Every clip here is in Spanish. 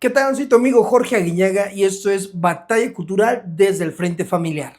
¿Qué tal? Soy tu amigo Jorge Aguiñaga y esto es Batalla Cultural desde el Frente Familiar.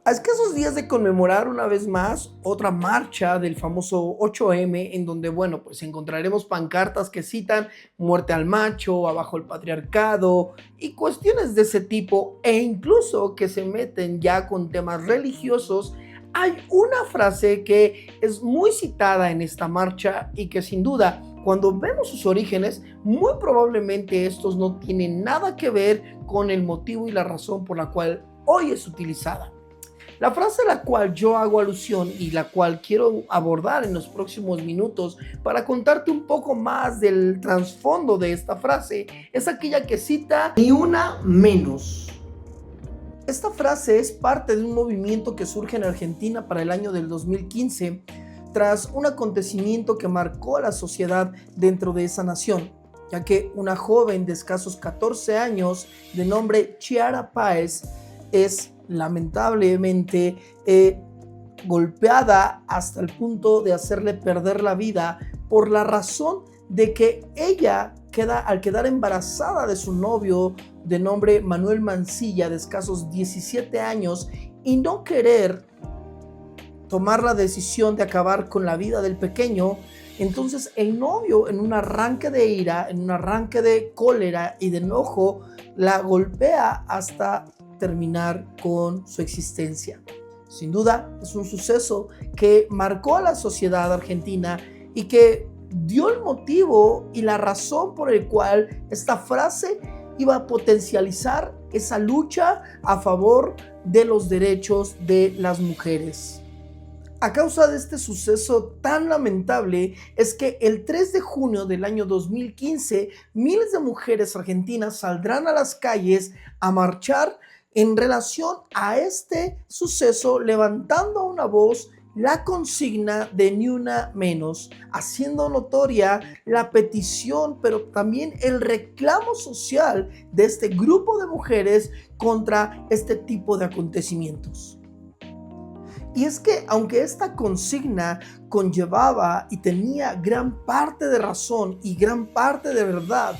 A escasos días de conmemorar una vez más otra marcha del famoso 8M, en donde, bueno, pues encontraremos pancartas que citan muerte al macho, abajo el patriarcado y cuestiones de ese tipo, e incluso que se meten ya con temas religiosos. Hay una frase que es muy citada en esta marcha y que sin duda, cuando vemos sus orígenes, muy probablemente estos no tienen nada que ver con el motivo y la razón por la cual hoy es utilizada. La frase a la cual yo hago alusión y la cual quiero abordar en los próximos minutos para contarte un poco más del trasfondo de esta frase es aquella que cita ni una menos. Esta frase es parte de un movimiento que surge en Argentina para el año del 2015 tras un acontecimiento que marcó a la sociedad dentro de esa nación, ya que una joven de escasos 14 años de nombre Chiara Páez es lamentablemente golpeada hasta el punto de hacerle perder la vida por la razón de que ella al quedar embarazada de su novio de nombre Manuel Mancilla, de escasos 17 años, y no querer tomar la decisión de acabar con la vida del pequeño, entonces el novio, en un arranque de ira, en un arranque de cólera y de enojo, la golpea hasta terminar con su existencia. Sin duda, es un suceso que marcó a la sociedad argentina y que dio el motivo y la razón por el cual esta frase iba a potencializar esa lucha a favor de los derechos de las mujeres. A causa de este suceso tan lamentable es que el 3 de junio del año 2015 miles de mujeres argentinas saldrán a las calles a marchar en relación a este suceso, levantando una voz la consigna de ni una menos, haciendo notoria la petición, pero también el reclamo social de este grupo de mujeres contra este tipo de acontecimientos. Y es que aunque esta consigna conllevaba y tenía gran parte de razón y gran parte de verdad,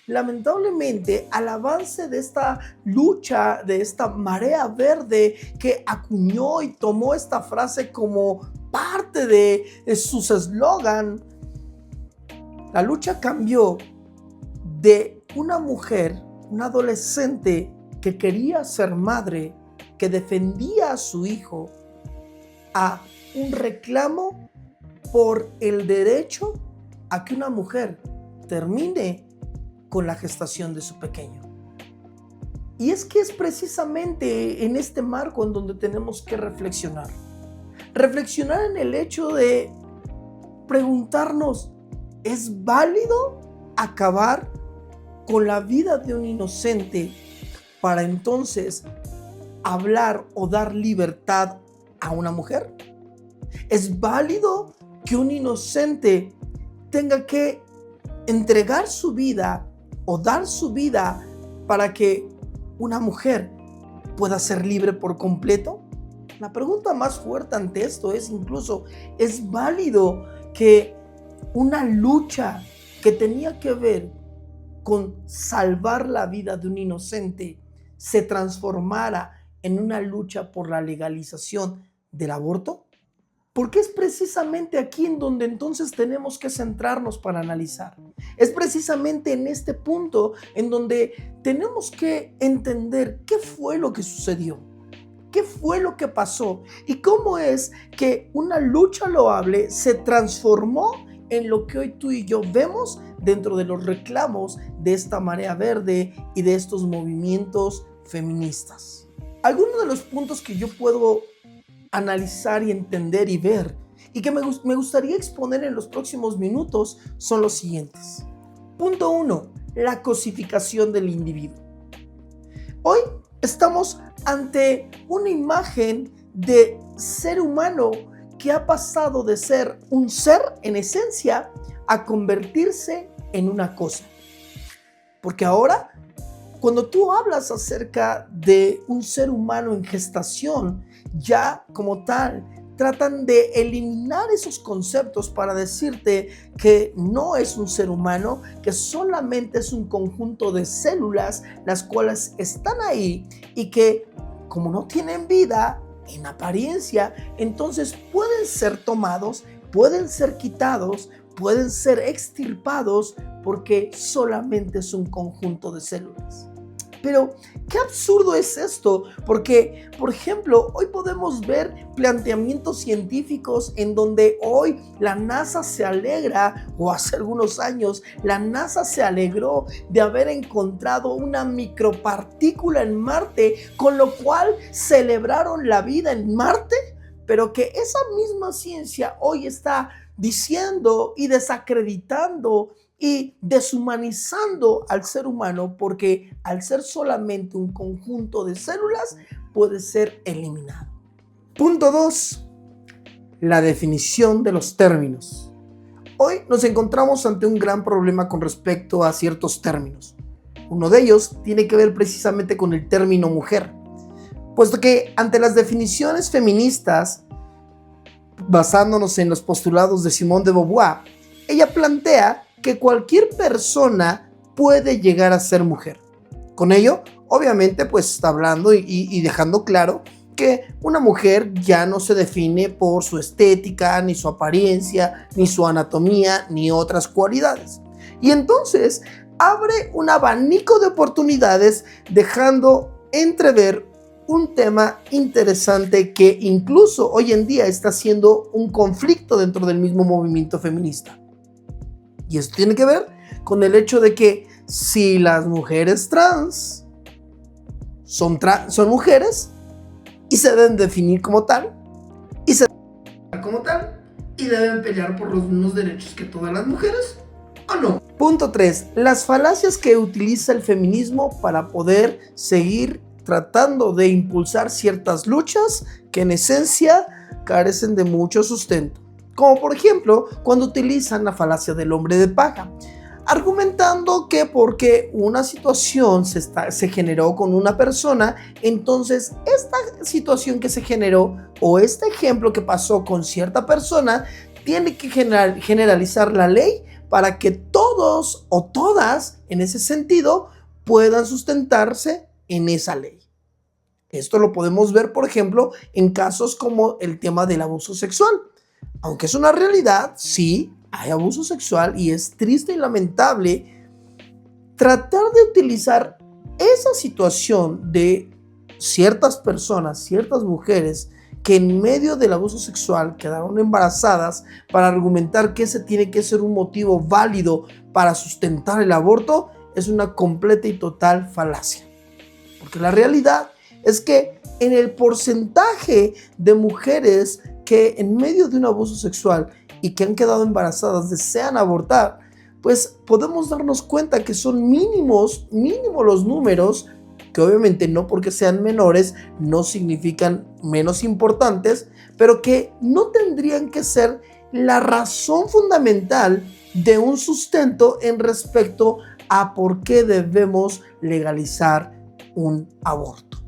lamentablemente al avance de esta lucha, de esta marea verde que acuñó y tomó esta frase como parte de sus eslogan, la lucha cambió de una mujer, una adolescente que quería ser madre, que defendía a su hijo, a un reclamo por el derecho a que una mujer termine con la gestación de su pequeño. Y es que es precisamente en este marco en donde tenemos que reflexionar. Reflexionar en el hecho de preguntarnos, ¿es válido acabar con la vida de un inocente para entonces hablar o dar libertad a una mujer? ¿Es válido que un inocente tenga que entregar su vida o dar su vida para que una mujer pueda ser libre por completo? La pregunta más fuerte ante esto es incluso, ¿es válido que una lucha que tenía que ver con salvar la vida de un inocente se transformara en una lucha por la legalización del aborto? Porque es precisamente aquí en donde entonces tenemos que centrarnos para analizar. Es precisamente en este punto en donde tenemos que entender qué fue lo que sucedió, qué fue lo que pasó y cómo es que una lucha loable se transformó en lo que hoy tú y yo vemos dentro de los reclamos de esta marea verde y de estos movimientos feministas. Algunos de los puntos que yo puedo analizar y entender y ver y que me gustaría exponer en los próximos minutos son los siguientes. Punto 1. La cosificación del individuo. Hoy estamos ante una imagen de ser humano que ha pasado de ser un ser en esencia a convertirse en una cosa. Porque ahora, cuando tú hablas acerca de un ser humano en gestación, ya como tal, tratan de eliminar esos conceptos para decirte que no es un ser humano, que solamente es un conjunto de células las cuales están ahí y que como no tienen vida en apariencia, entonces pueden ser tomados, pueden ser quitados, pueden ser extirpados porque solamente es un conjunto de células. Pero qué absurdo es esto, porque, por ejemplo, hoy podemos ver planteamientos científicos en donde hoy la NASA se alegra, o hace algunos años la NASA se alegró de haber encontrado una micropartícula en Marte, con lo cual celebraron la vida en Marte, pero que esa misma ciencia hoy está diciendo y desacreditando y deshumanizando al ser humano, porque al ser solamente un conjunto de células puede ser eliminado. Punto 2. La definición de los términos. Hoy nos encontramos ante un gran problema con respecto a ciertos términos. Uno de ellos tiene que ver precisamente con el término mujer, puesto que ante las definiciones feministas, basándonos en los postulados de Simone de Beauvoir, ella plantea que cualquier persona puede llegar a ser mujer. Con ello, obviamente, pues está hablando y dejando claro que una mujer ya no se define por su estética, ni su apariencia, ni su anatomía, ni otras cualidades. Y entonces abre un abanico de oportunidades, dejando entrever un tema interesante que incluso hoy en día está siendo un conflicto dentro del mismo movimiento feminista. Y esto tiene que ver con el hecho de que si las mujeres trans son mujeres y se deben definir como tal, y deben pelear por los mismos derechos que todas las mujeres, ¿o no? Punto 3. Las falacias que utiliza el feminismo para poder seguir tratando de impulsar ciertas luchas que en esencia carecen de mucho sustento. Como por ejemplo, cuando utilizan la falacia del hombre de paja, argumentando que porque una situación se generó con una persona, entonces esta situación que se generó o este ejemplo que pasó con cierta persona tiene que generalizar la ley para que todos o todas en ese sentido puedan sustentarse en esa ley. Esto lo podemos ver, por ejemplo, en casos como el tema del abuso sexual. Aunque es una realidad, sí, hay abuso sexual y es triste y lamentable tratar de utilizar esa situación de ciertas personas, ciertas mujeres que en medio del abuso sexual quedaron embarazadas para argumentar que ese tiene que ser un motivo válido para sustentar el aborto, es una completa y total falacia. Porque la realidad es que en el porcentaje de mujeres que en medio de un abuso sexual y que han quedado embarazadas desean abortar, pues podemos darnos cuenta que son mínimos los números, que obviamente no porque sean menores no significan menos importantes, pero que no tendrían que ser la razón fundamental de un sustento en respecto a por qué debemos legalizar un aborto.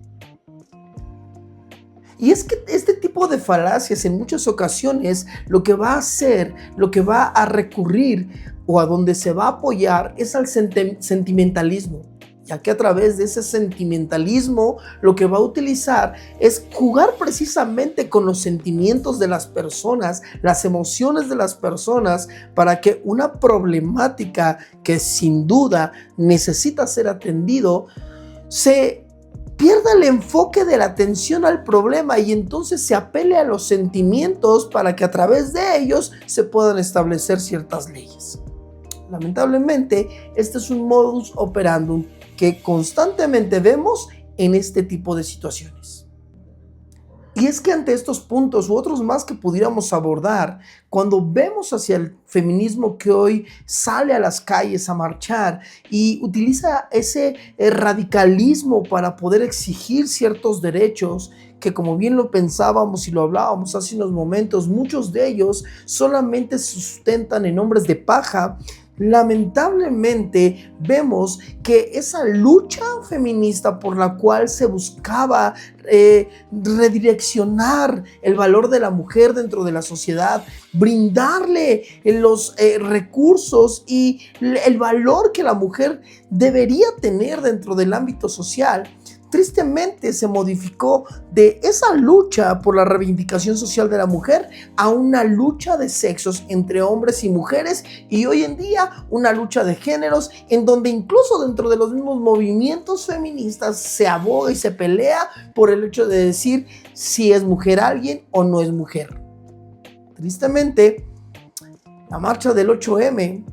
Y es que este tipo de falacias en muchas ocasiones lo que va a hacer, lo que va a recurrir o a donde se va a apoyar es al sentimentalismo, ya que a través de ese sentimentalismo lo que va a utilizar es jugar precisamente con los sentimientos de las personas, las emociones de las personas, para que una problemática que sin duda necesita ser atendido se pierda el enfoque de la atención al problema y entonces se apele a los sentimientos para que a través de ellos se puedan establecer ciertas leyes. Lamentablemente, este es un modus operandum que constantemente vemos en este tipo de situaciones. Y es que ante estos puntos u otros más que pudiéramos abordar, cuando vemos hacia el feminismo que hoy sale a las calles a marchar y utiliza ese radicalismo para poder exigir ciertos derechos que, como bien lo pensábamos y lo hablábamos hace unos momentos, muchos de ellos solamente se sustentan en hombres de paja. Lamentablemente vemos que esa lucha feminista por la cual se buscaba redireccionar el valor de la mujer dentro de la sociedad, brindarle los recursos y el valor que la mujer debería tener dentro del ámbito social, tristemente se modificó de esa lucha por la reivindicación social de la mujer a una lucha de sexos entre hombres y mujeres, y hoy en día una lucha de géneros en donde incluso dentro de los mismos movimientos feministas se aboga y se pelea por el hecho de decir si es mujer alguien o no es mujer. Tristemente, la marcha del 8M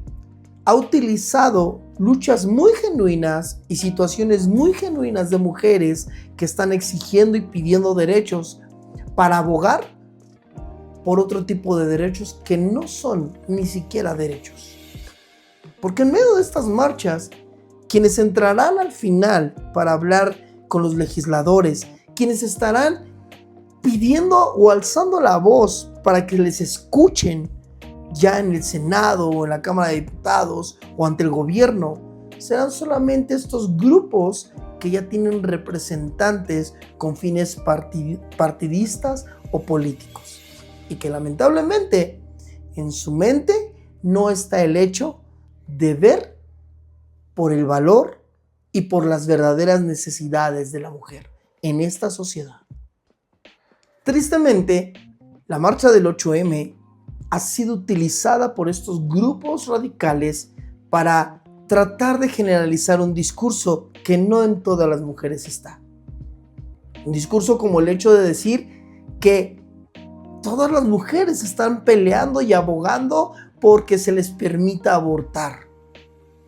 ha utilizado luchas muy genuinas y situaciones muy genuinas de mujeres que están exigiendo y pidiendo derechos para abogar por otro tipo de derechos que no son ni siquiera derechos. Porque en medio de estas marchas, quienes entrarán al final para hablar con los legisladores, quienes estarán pidiendo o alzando la voz para que les escuchen ya en el Senado o en la Cámara de Diputados o ante el gobierno, serán solamente estos grupos que ya tienen representantes con fines partidistas o políticos, y que lamentablemente en su mente no está el hecho de ver por el valor y por las verdaderas necesidades de la mujer en esta sociedad. Tristemente, la marcha del 8M ha sido utilizada por estos grupos radicales para tratar de generalizar un discurso que no en todas las mujeres está. Un discurso como el hecho de decir que todas las mujeres están peleando y abogando porque se les permita abortar,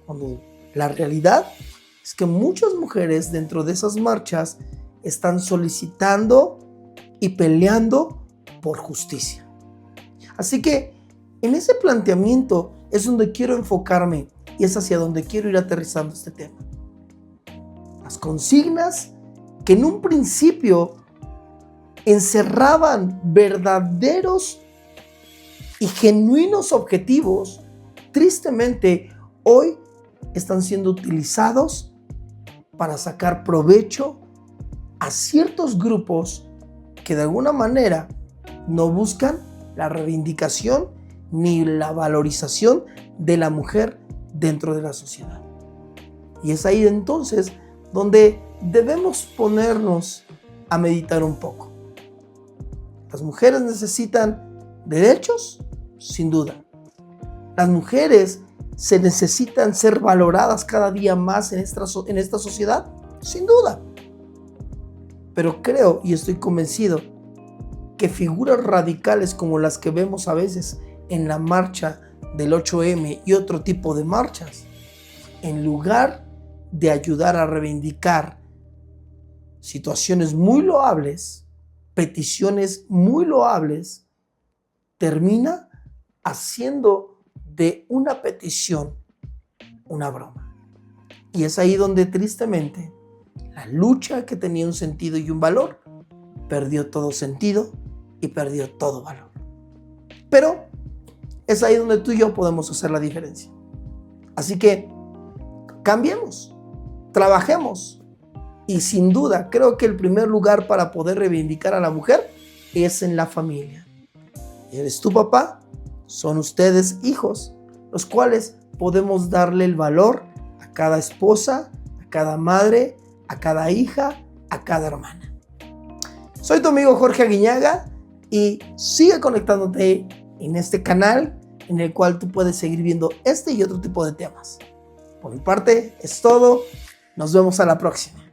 cuando la realidad es que muchas mujeres dentro de esas marchas están solicitando y peleando por justicia. Así que en ese planteamiento es donde quiero enfocarme y es hacia donde quiero ir aterrizando este tema. Las consignas que en un principio encerraban verdaderos y genuinos objetivos, tristemente hoy están siendo utilizados para sacar provecho a ciertos grupos que de alguna manera no buscan la reivindicación ni la valorización de la mujer dentro de la sociedad. Y es ahí entonces donde debemos ponernos a meditar un poco. ¿Las mujeres necesitan derechos? Sin duda. Las mujeres se necesitan ser valoradas cada día más en esta sociedad? Sin duda. Pero creo y estoy convencido que figuras radicales como las que vemos a veces en la marcha del 8M y otro tipo de marchas, en lugar de ayudar a reivindicar situaciones muy loables, peticiones muy loables, termina haciendo de una petición una broma. Y es ahí donde tristemente la lucha que tenía un sentido y un valor perdió todo sentido y perdió todo valor. Pero es ahí donde tú y yo podemos hacer la diferencia. Así que cambiemos, trabajemos, y sin duda creo que el primer lugar para poder reivindicar a la mujer es en la familia. Eres tu papá, son ustedes hijos, los cuales podemos darle el valor a cada esposa, a cada madre, a cada hija, a cada hermana. Soy tu amigo Jorge Aguiñaga y sigue conectándote en este canal en el cual tú puedes seguir viendo este y otro tipo de temas. Por mi parte es todo. Nos vemos a la próxima.